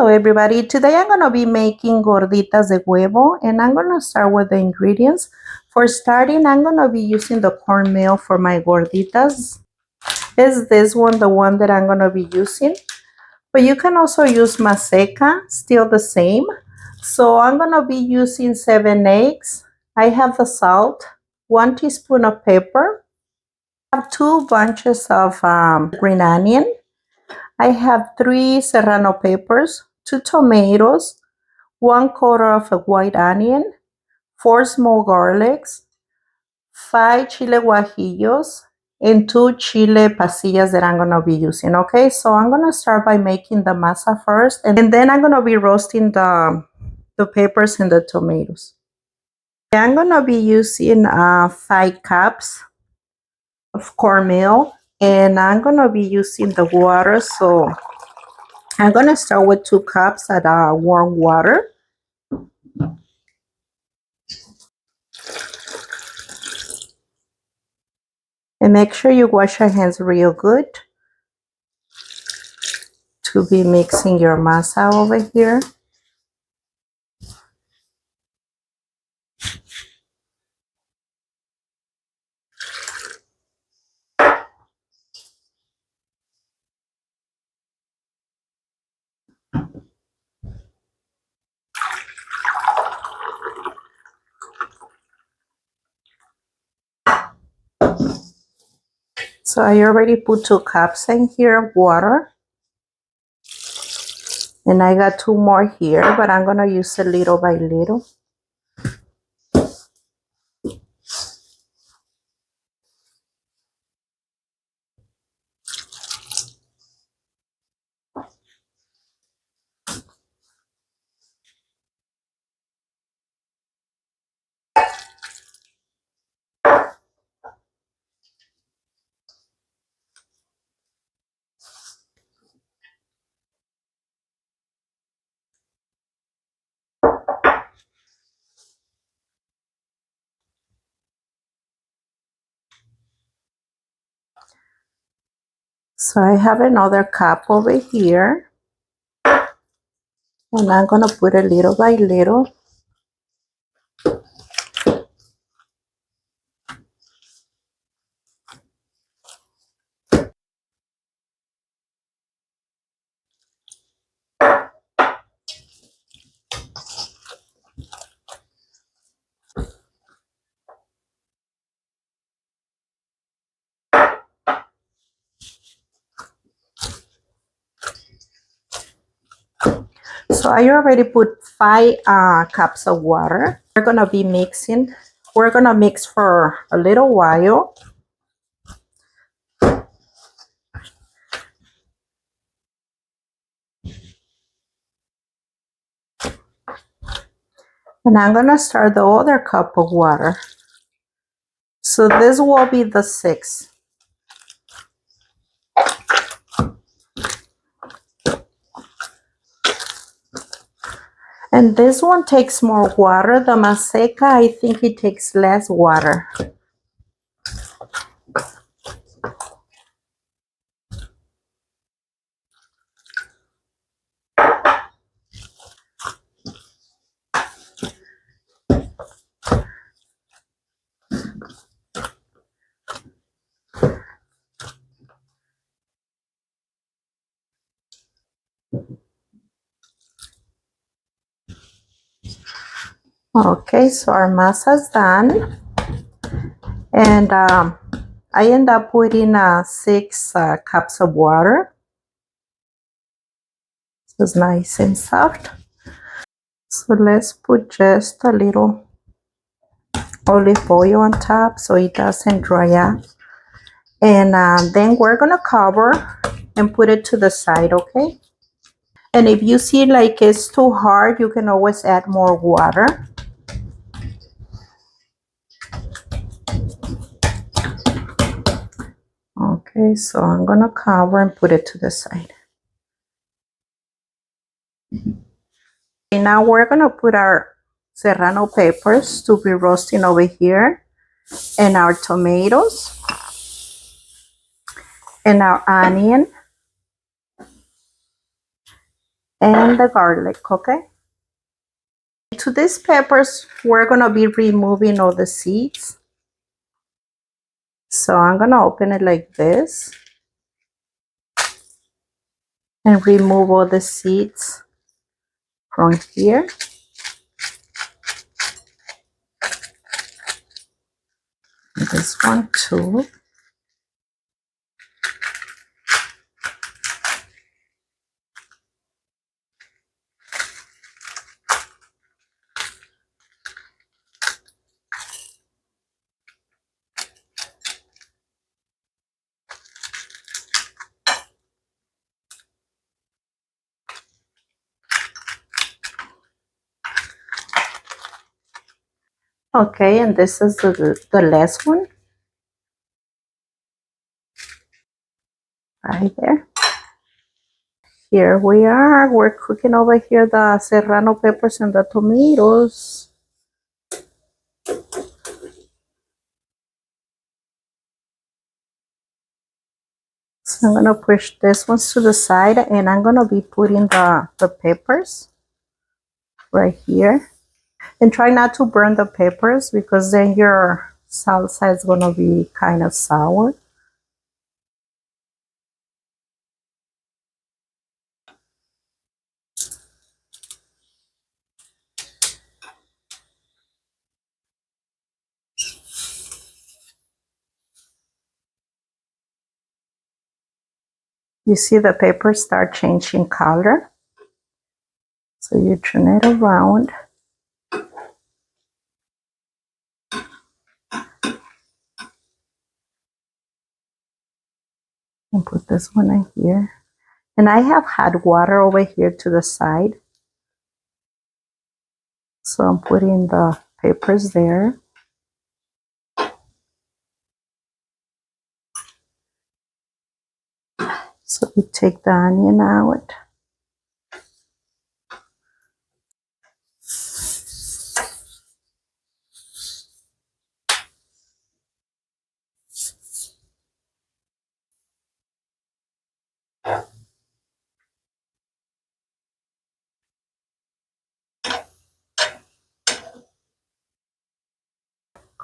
Hello everybody, today I'm going to be making gorditas de huevo and I'm going to start with the ingredients. For starting, I'm going to be using the cornmeal for my gorditas. Is this one the one that I'm going to be using? But you can also use maseca, still the same. So I'm going to be using 7 eggs. I have the salt, 1 teaspoon of pepper. I have 2 bunches of green onion. I have 3 serrano peppers, 2 tomatoes, 1/4 of a white onion, 4 small garlics, 5 chile guajillos, and 2 chile pasillas that I'm going to be using. Okay, so I'm going to start by making the masa first, and then I'm going to be roasting the peppers and the tomatoes. I'm going to be using 5 cups of cornmeal, and I'm going to be using the water. So I'm going to start with 2 cups at warm water. And make sure you wash your hands real good to be mixing your masa over here. So I already put 2 cups in here of water. And I got 2 more here, but I'm going to use it little by little. So I have another cup over here. And I'm going to put it little by little. So I already put 5 cups of water. We're going to be mixing. We're going to mix for a little while. And I'm going to start the other cup of water. So this will be the 6th. And this one takes more water. The maseca, I think it takes less water. Okay, so our masa is done. And I end up putting 6 cups of water. So it's nice and soft. So let's put just a little olive oil on top so it doesn't dry out. And then we're going to cover and put it to the side, okay? And if you see like it's too hard, you can always add more water. Okay, so I'm going to cover and put it to the side. Okay, now we're going to put our serrano peppers to be roasting over here, and our tomatoes, and our onion, and the garlic, okay? To these peppers, we're gonna be removing all the seeds. So I'm gonna open it like this and remove all the seeds from here. And this one too. Okay, and this is the last one. Right there. Here we are. We're cooking over here the serrano peppers and the tomatoes. So I'm gonna push this ones to the side and I'm gonna be putting the peppers right here. And try not to burn the peppers because then your salsa is gonna be kind of sour. You see the peppers start changing color. So you turn it around. And put this one in here. And I have hot water over here to the side. So I'm putting the peppers there. So we take the onion out.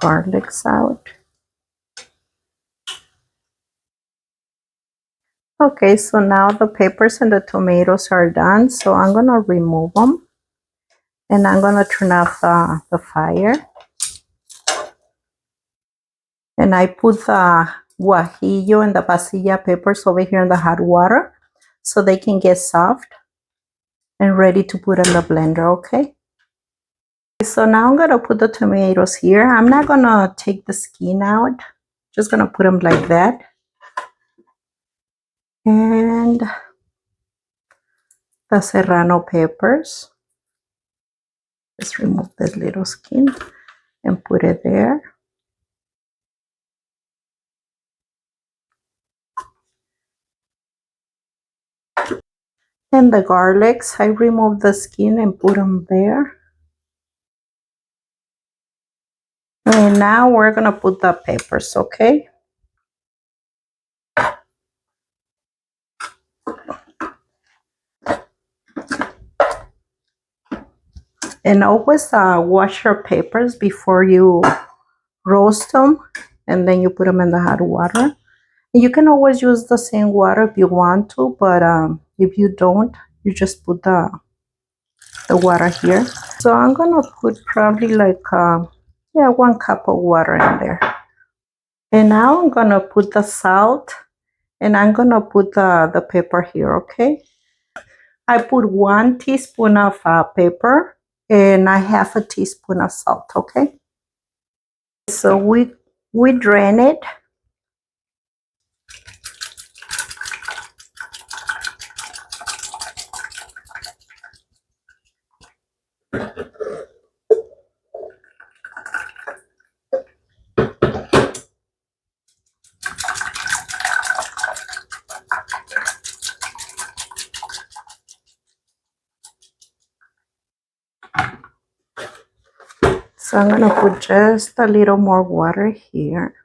Garlic's out. Okay, so now the peppers and the tomatoes are done. So I'm gonna remove them. And I'm gonna turn off the fire. And I put the guajillo and the pasilla peppers over here in the hot water so they can get soft and ready to put in the blender, okay? So now I'm gonna put the tomatoes here. I'm not gonna take the skin out. Just gonna put them like that. And the serrano peppers. Just remove this little skin and put it there. And the garlics, I remove the skin and put them there. And now we're gonna put the peppers, okay? And always wash your peppers before you roast them, and then you put them in the hot water. And you can always use the same water if you want to, but if you don't, you just put the water here. So I'm gonna put probably like yeah, 1 cup of water in there. And now I'm gonna put the salt and I'm gonna put the pepper here, okay? I put 1 teaspoon of pepper and I have a teaspoon of salt, okay? So we drain it. So I'm gonna put just a little more water here.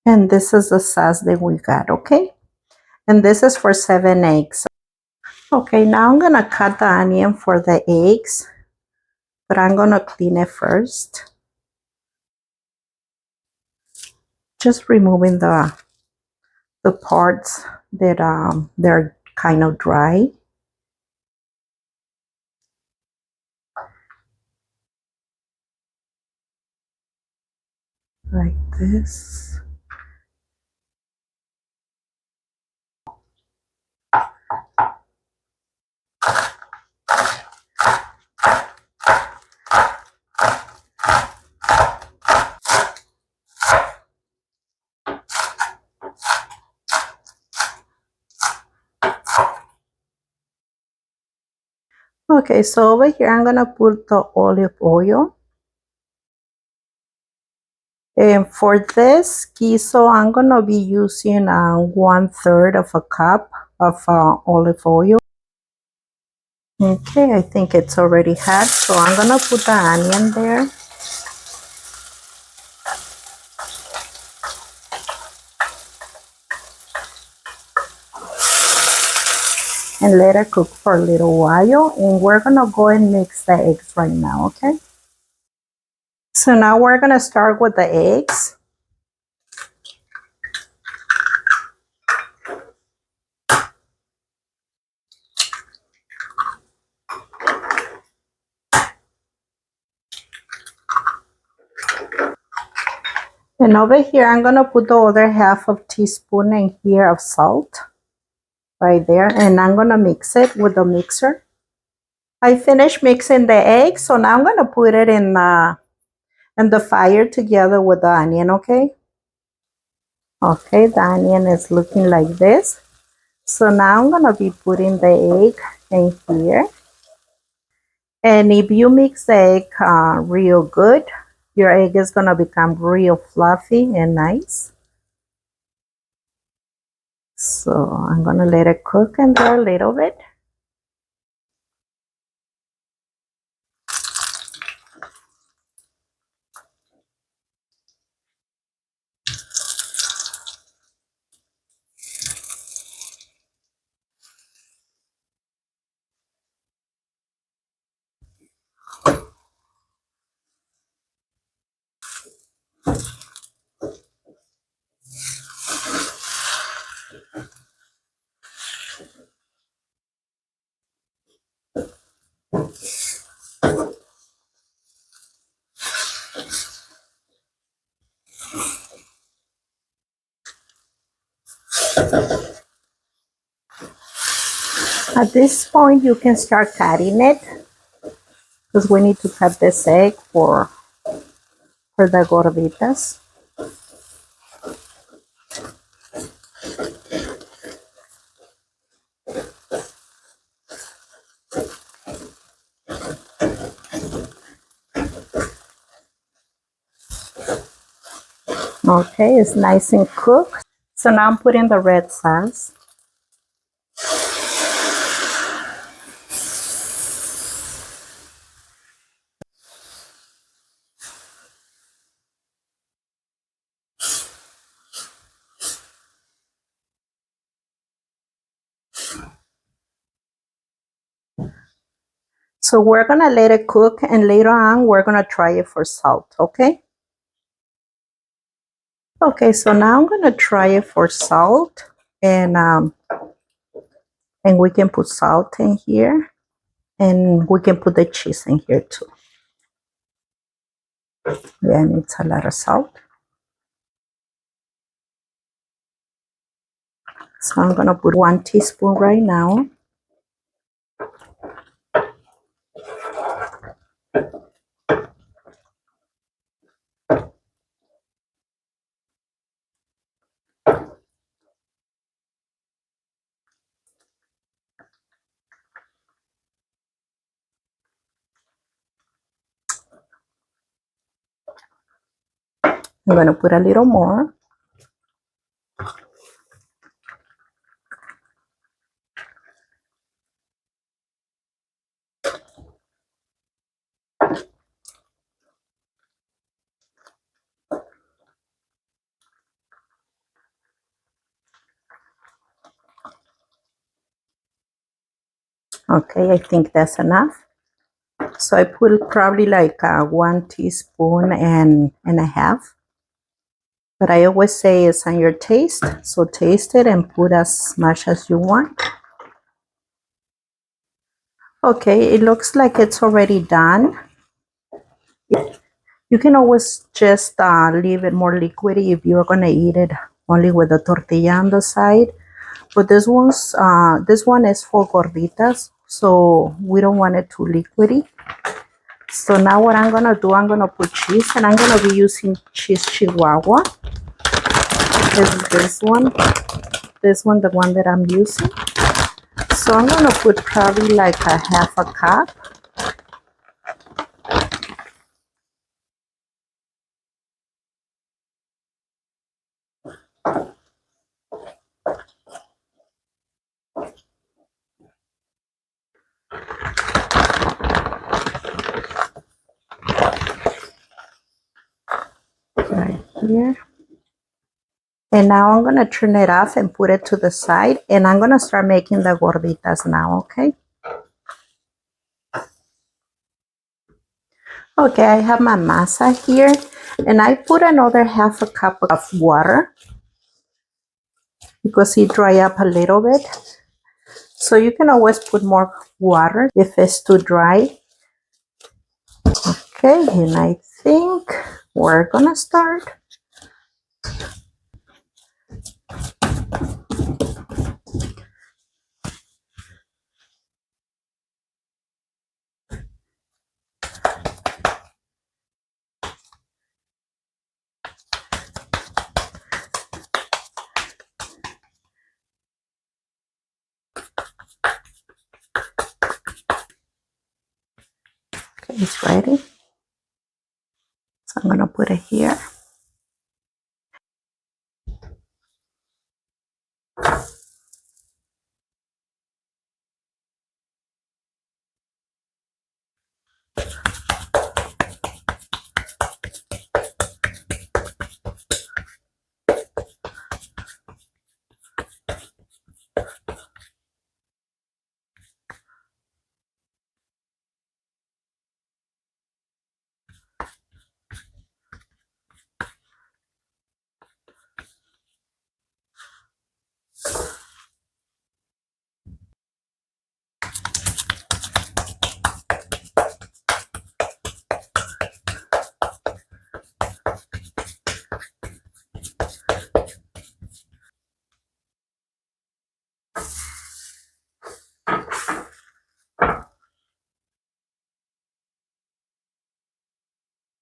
And this is the sauce that we got, okay? And this is for 7 eggs. Okay, now I'm gonna cut the onion for the eggs, but I'm gonna clean it first. Just removing the parts that they're kind of dry. Like this. Okay, so over here I'm gonna put the olive oil. And for this queso, I'm gonna be using 1/3 of a cup of olive oil. Okay, I think it's already hot, so I'm gonna put the onion there. And let it cook for a little while, and we're gonna go and mix the eggs right now, okay? So now we're gonna start with the eggs. And over here, I'm gonna put the other half of teaspoon in here of salt right there, and I'm gonna mix it with the mixer. I finished mixing the eggs, so now I'm gonna put it in the fire together with the onion, okay? Okay, the onion is looking like this. So now I'm gonna be putting the egg in here. And if you mix the egg real good, your egg is gonna become real fluffy and nice. So I'm gonna let it cook in there a little bit. At this point, you can start cutting it because we need to cut this egg for the gorditas. Okay, it's nice and cooked. So now I'm putting the red sauce. So we're gonna let it cook, and later on we're gonna try it for salt, okay? Okay, so now I'm gonna try it for salt, and we can put salt in here, and we can put the cheese in here too. Yeah, it needs a lot of salt. So I'm gonna put 1 teaspoon right now. I'm gonna put a little more. Okay, I think that's enough. So I put probably like 1 teaspoon and a half. But I always say it's on your taste. So taste it and put as much as you want. Okay, it looks like it's already done. You can always just leave it more liquidy if you're gonna eat it only with the tortilla on the side. But this one is for gorditas, so we don't want it too liquidy. So now what I'm gonna do, I'm gonna put cheese, and I'm gonna be using cheese Chihuahua. Is this one, the one that I'm using. So I'm gonna put probably like a half a cup. Right here. And now I'm gonna turn it off and put it to the side, and I'm gonna start making the gorditas now, okay? Okay, I have my masa here, and I put another half a cup of water because it dry up a little bit. So you can always put more water if it's too dry. Okay, and I think we're gonna start. Okay, it's ready. So I'm gonna put it here.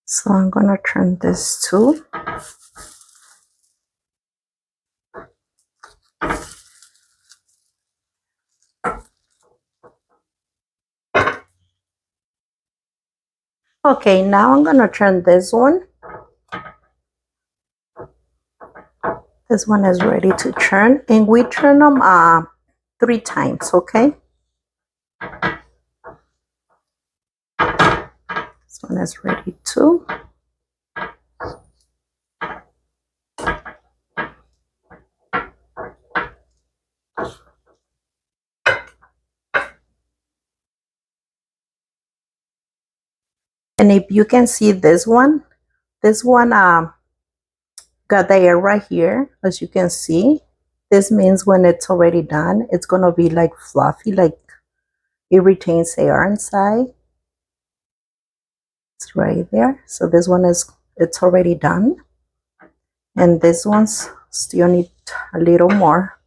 So I'm gonna turn this too. Okay, now I'm gonna turn this one. This one is ready to turn, and we turn them 3 times, okay? This one is ready too. And if you can see this one got the air right here, as you can see. This means when it's already done, it's gonna be like fluffy, like it retains air inside. It's right there. So this one it's already done, and this one's still need a little more.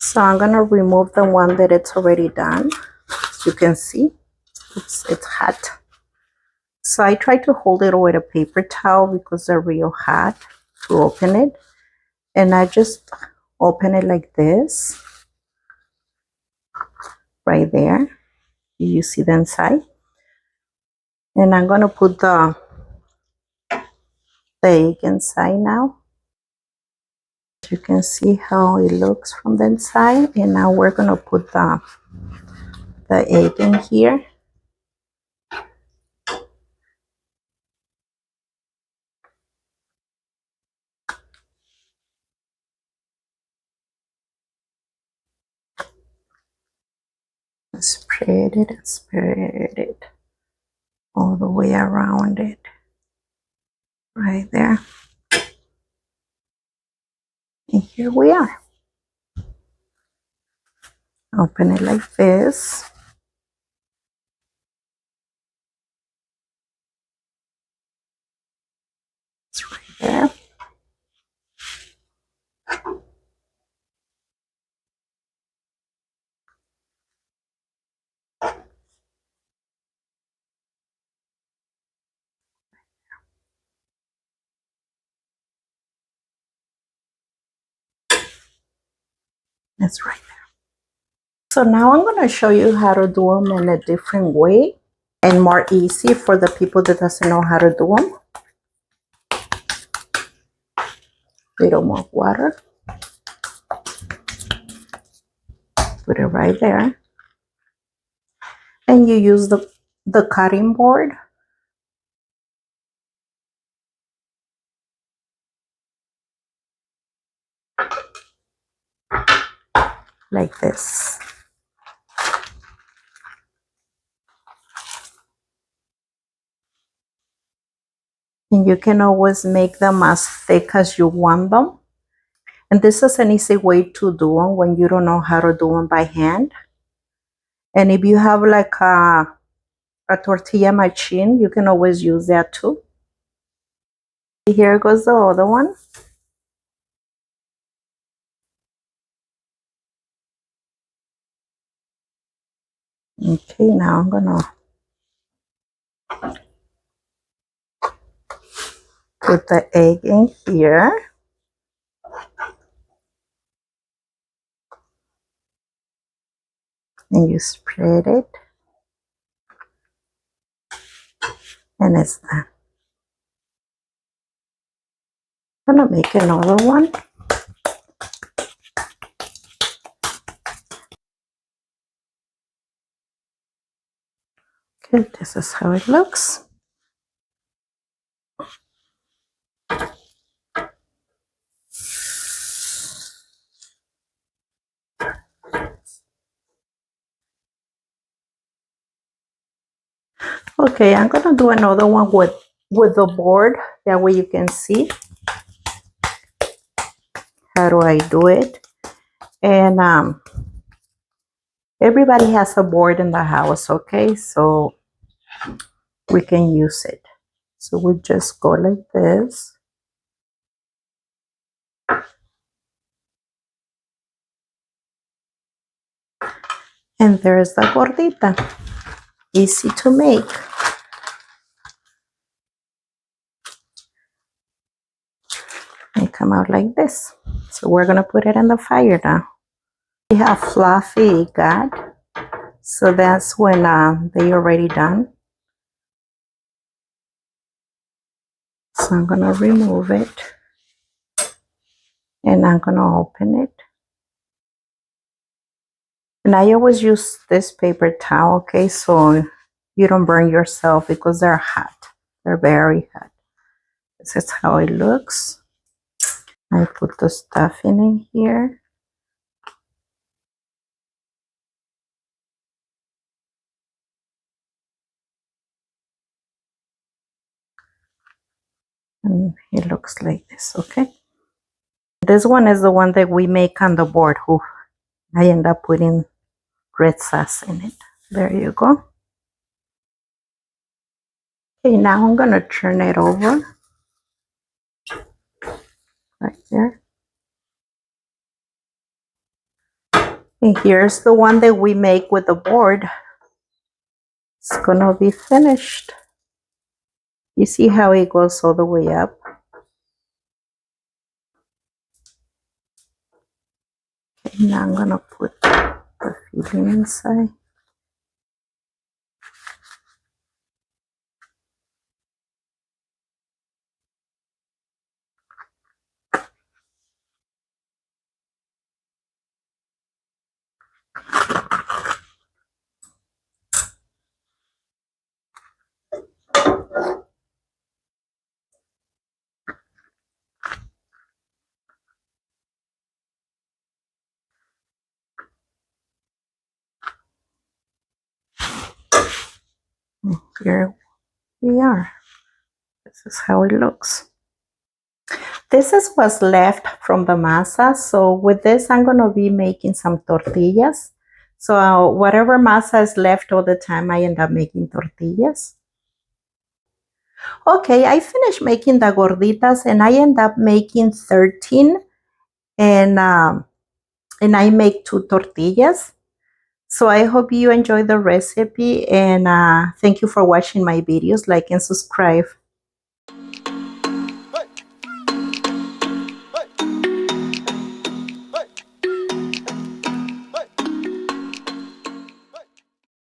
So I'm gonna remove the one that it's already done. As you can see, it's hot. So I try to hold it with a paper towel because they're real hot to open it. And I just open it like this, right there. You see the inside. And I'm gonna put the egg inside now. You can see how it looks from the inside. And now we're gonna put the egg in here. Spread it all the way around it. Right there. And here we are. Open it like this. It's right there. It's right there. So now I'm going to show you how to do them in a different way and more easy for the people that doesn't know how to do them. Little more water. Put it right there. And you use the cutting board. Like this. And you can always make them as thick as you want them. And this is an easy way to do them when you don't know how to do them by hand. And if you have like a tortilla machine, you can always use that too. Here goes the other one. Okay, now I'm gonna put the egg in here. And you spread it. And it's done. I'm gonna make another one. Okay, this is how it looks. Okay, I'm gonna do another one with the board. That way you can see how do I do it. And everybody has a board in the house, okay? So we can use it. So we just go like this. And there's the gordita. Easy to make. And come out like this. So we're gonna put it in the fire now. We have fluffy gut. So that's when they already done. So I'm gonna remove it. And I'm gonna open it. And I always use this paper towel, okay, so you don't burn yourself because they're hot. They're very hot. This is how it looks. I put the stuffing in here. And it looks like this, okay? This one is the one that we make on the board. I end up putting red sauce in it. There you go. Okay, now I'm gonna turn it over. Right there. And here's the one that we make with the board. It's gonna be finished. You see how it goes all the way up? Okay, now I'm gonna put the filling inside. here we are. This is how it looks. This is what's left from the masa. So with this, I'm going to be making some tortillas. So whatever masa is left all the time, I end up making tortillas. Okay, I finished making the gorditas and I end up making 13 and I make 2 tortillas. So I hope you enjoy the recipe and thank you for watching my videos. Like and subscribe.